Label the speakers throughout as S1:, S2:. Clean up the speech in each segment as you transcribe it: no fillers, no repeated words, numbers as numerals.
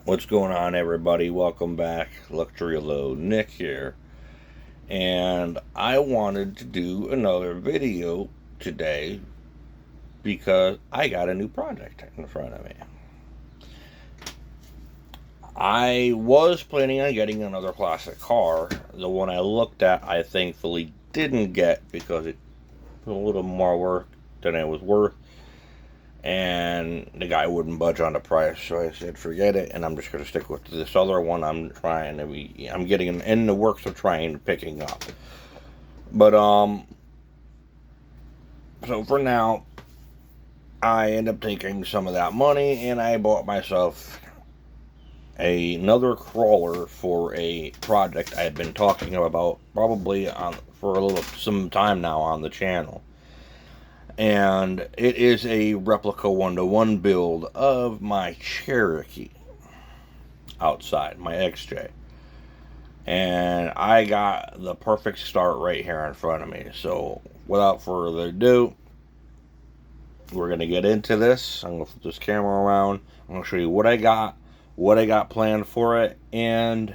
S1: What's going on, everybody? Welcome back. Luxury Low Nick here. And I wanted to do another video today because I got a new project in front of me. I was planning on getting another classic car. The one I looked at, I thankfully didn't get because it was a little more work than it was worth. And the guy wouldn't budge on the price, so I said forget it, and I'm just going to stick with this other one I'm getting in the works of trying picking up. But so for now, I end up taking some of that money and I bought myself another crawler for a project I had been talking about probably for some time now on the channel. And it is a replica 1-to-1 build of my Cherokee outside, my XJ. And I got the perfect start right here in front of me. So without further ado, we're going to get into this. I'm going to flip this camera around. I'm going to show you what I got planned for it, and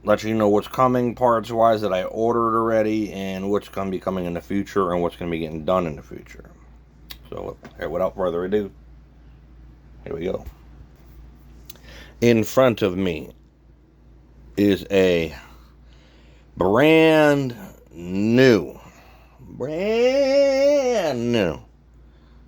S1: let you know what's coming parts wise that I ordered already, and what's going to be coming in the future, and what's going to be getting done in the future. So without further ado, here we go. In front of me is a brand new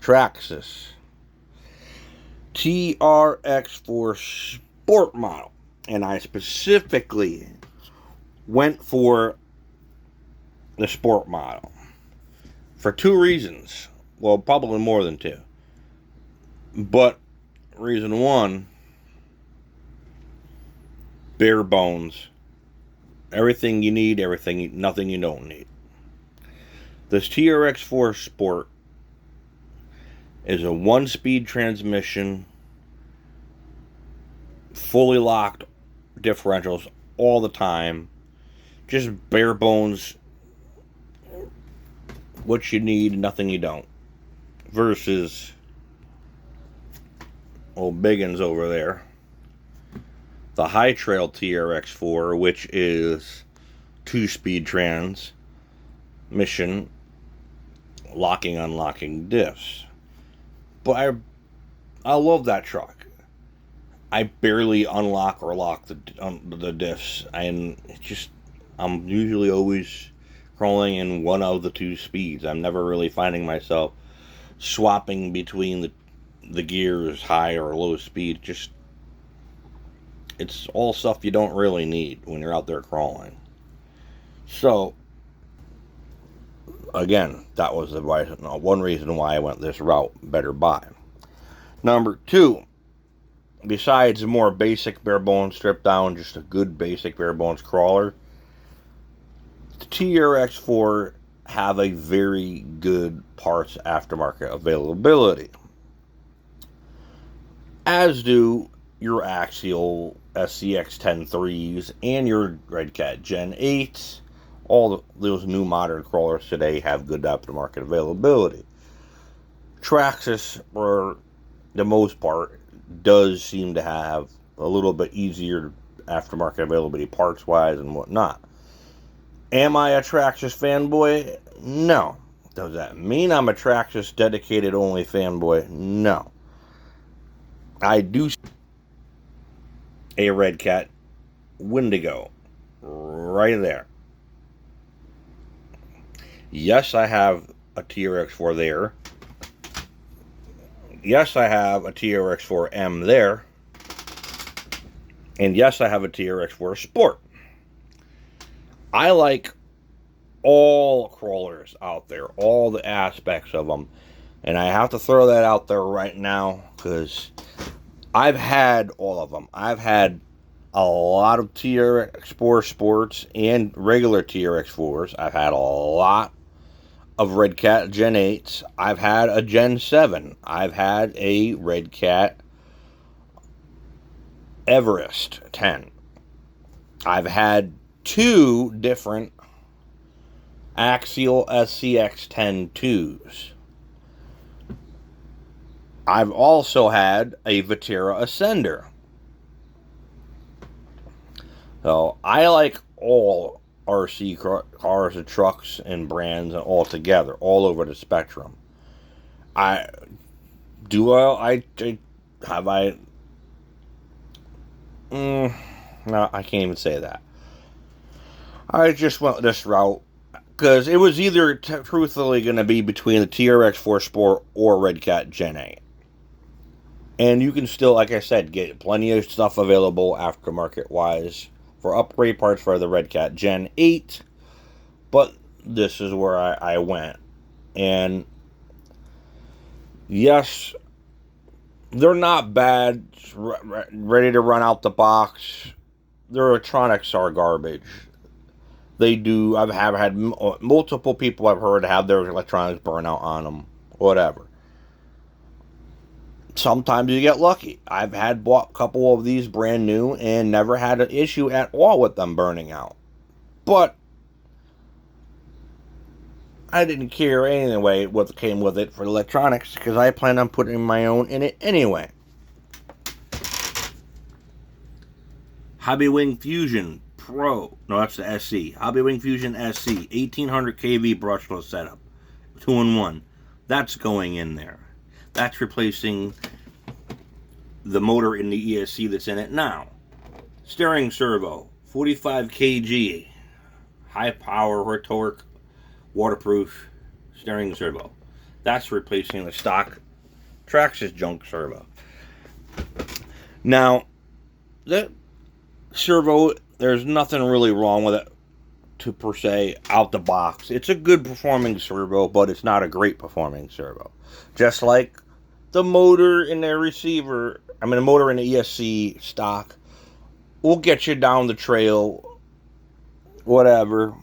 S1: Traxxas TRX4 Sport model, and I specifically went for the Sport model for two reasons. Well, probably more than two, but reason one, bare bones, everything you need, nothing you don't need. This TRX4 Sport is a 1-speed transmission, fully locked differentials all the time, just bare bones, what you need, nothing you don't, versus old Biggins over there, the High Trail TRX4, which is 2-speed transmission, locking, unlocking diffs. But I love that truck. I barely unlock or lock the diffs, and I'm usually always crawling in one of the two speeds. I'm never really finding myself swapping between the gears, high or low speed. It's all stuff you don't really need when you're out there crawling. So again, that was one reason why I went this route. Better buy. Number two, besides a more basic bare bones stripped down, just a good basic bare bones crawler, the TRX4 have a very good parts aftermarket availability, as do your Axial SCX 10.3s and your Redcat Gen 8s. All those new modern crawlers today have good aftermarket availability. Traxxas, for the most part, does seem to have a little bit easier aftermarket availability parts wise and whatnot. Am I a Traxxas fanboy? No. Does that mean I'm a Traxxas dedicated only fanboy? No. I do see a Redcat Wendigo right there. Yes, I have a TRX4 there. Yes, I have a TRX4M there. And yes, I have a TRX4 Sport. I like all crawlers out there, all the aspects of them. And I have to throw that out there right now because I've had all of them. I've had a lot of TRX4 Sports and regular TRX4s. I've had a lot of Redcat Gen 8s. I've had a Gen 7. I've had a Redcat Everest 10. I've had two different Axial SCX 10.2s. I've also had a Vatera Ascender. So I like all RC cars and trucks and brands and all together, all over the spectrum. I do. I have I. No, I can't even say that. I just went this route because it was either truthfully going to be between the TRX 4 Sport or Red Cat Gen 8. And you can still, like I said, get plenty of stuff available aftermarket wise for upgrade parts for the Red Cat Gen 8. But this is where I went. And yes, they're not bad, ready to run out the box. Their electronics are garbage. They do. Have had multiple people I've heard have their electronics burn out on them. Whatever. Sometimes you get lucky. I've had bought a couple of these brand new and never had an issue at all with them burning out. But I didn't care anyway what came with it for electronics because I plan on putting my own in it anyway. Hobbywing Fusion Pro. No, that's the SC. Hobbywing Fusion SC. 1800 kV brushless setup. 2-in-1. That's going in there. That's replacing the motor in the ESC that's in it now. Steering servo. 45 kg. High power, high torque, waterproof steering servo. That's replacing the stock Traxxas junk servo. Now, that servo, there's nothing really wrong with it to per se out the box. It's a good performing servo, but it's not a great performing servo. Just like the motor in the receiver, the motor in the ESC stock will get you down the trail, whatever.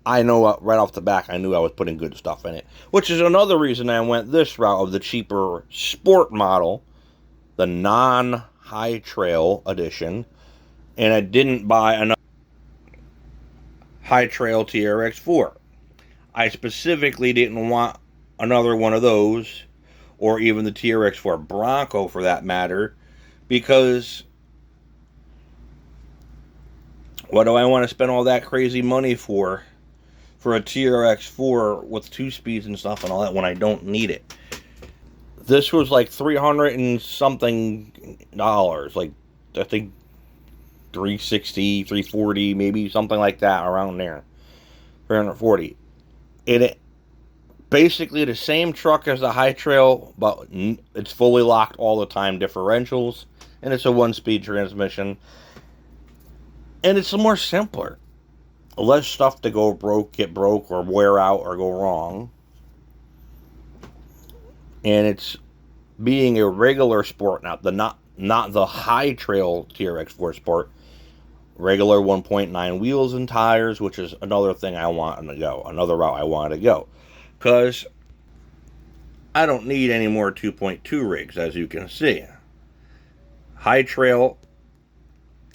S1: I know right off the back, I knew I was putting good stuff in it, which is another reason I went this route of the cheaper sport model, the non-high trail edition, and I didn't buy another high trail TRX4. I specifically didn't want another one of those, or even the TRX4 Bronco for that matter, because what do I want to spend all that crazy money for a TRX4 with 2 speeds and stuff and all that when I don't need it? This was like $300 and something dollars, like I think $360, $340, maybe something like that, around there. $340. And it basically the same truck as the High Trail, but it's fully locked all the time differentials, and it's a 1-speed transmission. And it's more simpler. Less stuff to get broke, or wear out, or go wrong. And it's being a regular sport now, not the High Trail TRX4 Sport. Regular 1.9 wheels and tires, which is another thing I want to go. Another route I wanted to go. Because I don't need any more 2.2 rigs, as you can see. High Trail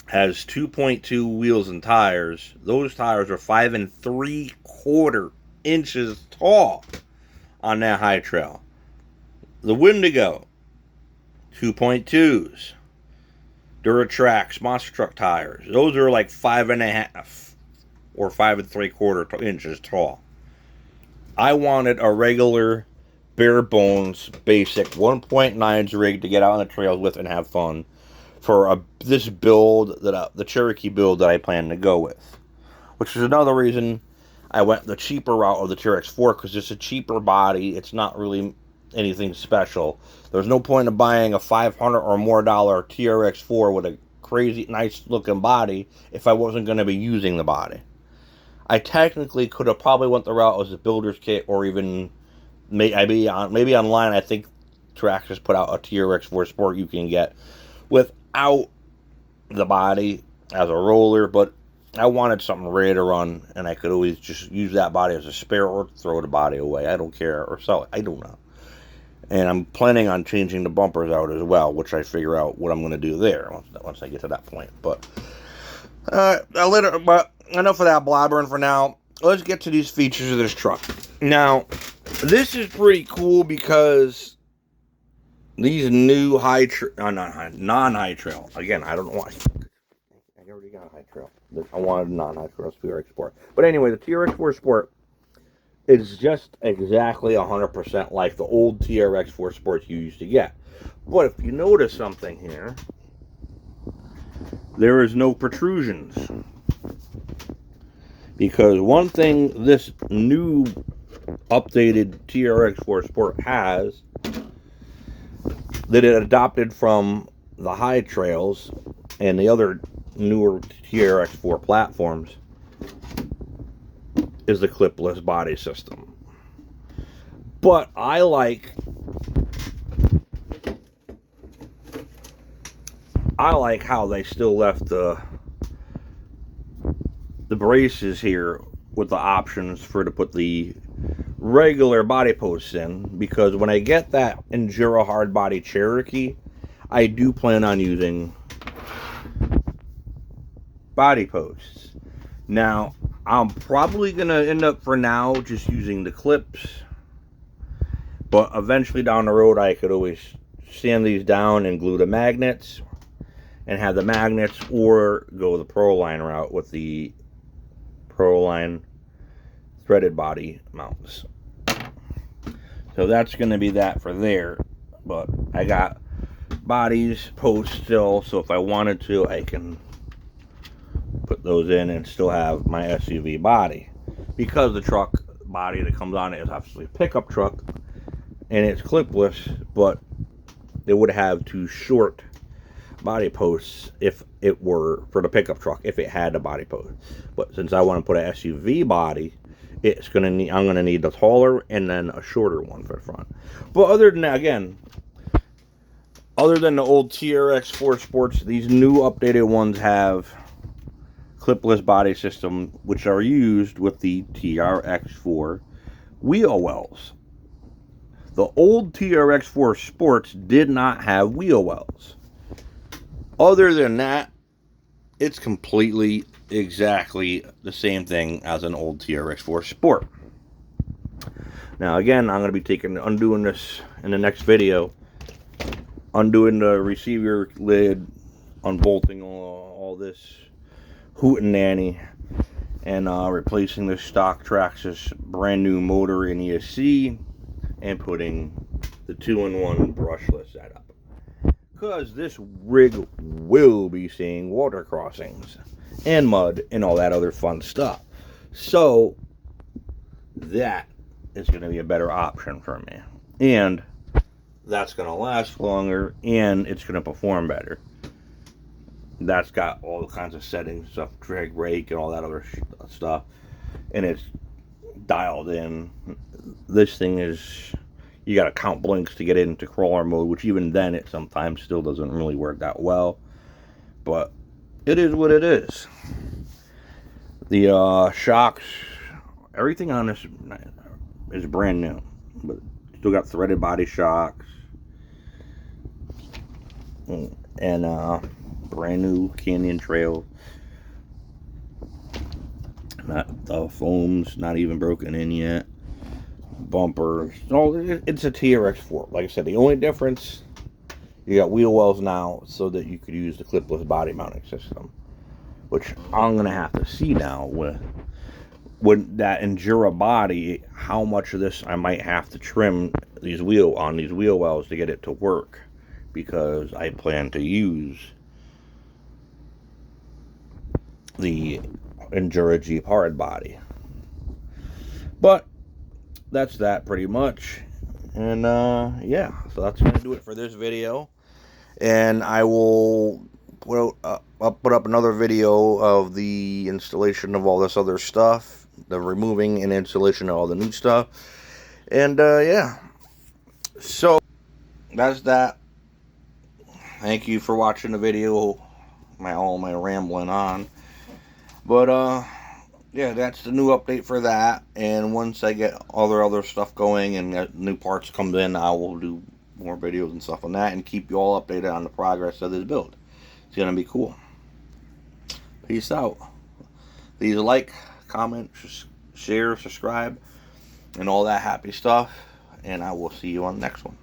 S1: has 2.2 wheels and tires. Those tires are 5 3/4 inches tall on that High Trail. The Wendigo, 2.2s. Duratrax monster truck tires. Those are like 5.5 or 5 3/4 inches tall. I wanted a regular, bare bones, basic 1.9s rig to get out on the trails with and have fun for this build, the Cherokee build that I plan to go with. Which is another reason I went the cheaper route of the TRX4, because it's a cheaper body. It's not really anything special. There's no point in buying a $500 or more TRX4 with a crazy nice looking body if I wasn't going to be using the body. I technically could have probably went the route as a builder's kit, or even maybe online. I think Traxxas put out a TRX4 Sport you can get without the body as a roller, but I wanted something ready to run, and I could always just use that body as a spare or throw the body away. I don't care, or sell it. I don't know. And I'm planning on changing the bumpers out as well, which I figure out what I'm going to do there once I get to that point. But but enough of that blabbering for now. Let's get to these features of this truck. Now, this is pretty cool because these new non-high trail. Again, I don't know why. I already got a high trail. I wanted a non-high trail TRX Sport. But anyway, the TRX4 Sport is just exactly 100% like the old TRX4 Sports you used to get. But if you notice something here, there is no protrusions. Because one thing this new updated TRX4 Sport has that it adopted from the high trails and the other newer TRX4 platforms is the clipless body system. But I like how they still left the braces here with the options for to put the regular body posts in, because when I get that Enduro hard body Cherokee, I do plan on using body posts. Now, I'm probably going to end up for now just using the clips, but eventually down the road I could always sand these down and glue the magnets and have the magnets, or go the Proline route with the Proline threaded body mounts. So that's going to be that for there. But I got bodies, posts still, so if I wanted to, I can put those in and still have my SUV body. Because the truck body that comes on it is obviously a pickup truck, and it's clipless, but it would have two short body posts if it were for the pickup truck, if it had a body post. But since I want to put an SUV body, I'm gonna need the taller and then a shorter one for the front. But other than that, again, other than the old TRX4 Sports, these new updated ones have clipless body system, which are used with the TRX4 wheel wells. The old TRX4 Sports did not have wheel wells. Other than that, it's completely exactly the same thing as an old TRX4 Sport. Now again, I'm going to be undoing this in the next video. Undoing the receiver lid, unbolting all this hootenanny, and replacing the stock Traxxas brand new motor and ESC, and putting the 2-in-1 brushless setup. Because this rig will be seeing water crossings and mud and all that other fun stuff. So that is going to be a better option for me. And that's going to last longer, and it's going to perform better. That's got all kinds of settings, stuff, drag brake and all that other stuff. And it's dialed in. This thing is, you got to count blinks to get into crawler mode, which even then it sometimes still doesn't really work that well. But it is what it is. The shocks, everything on this is brand new. But still got threaded body shocks. And brand new Canyon Trail. The foam's not even broken in yet. Bumper. It's a TRX4. Like I said, the only difference, you got wheel wells now so that you could use the clipless body mounting system, which I'm gonna have to see now with that Enduro body, how much of this I might have to trim these wheel wells to get it to work, because I plan to use the Enduro Jeep hard body. But that's that pretty much. And yeah, so that's gonna do it for this video. And I will put up another video of the installation of all this other stuff, the removing and installation of all the new stuff. And yeah, so that's that. Thank you for watching the video, all my rambling on. But yeah, that's the new update for that. And once I get all the other stuff going and new parts come in, I will do more videos and stuff on that and keep you all updated on the progress of this build. It's gonna be cool. Peace out. Please like, comment, share, subscribe, and all that happy stuff. And I will see you on the next one.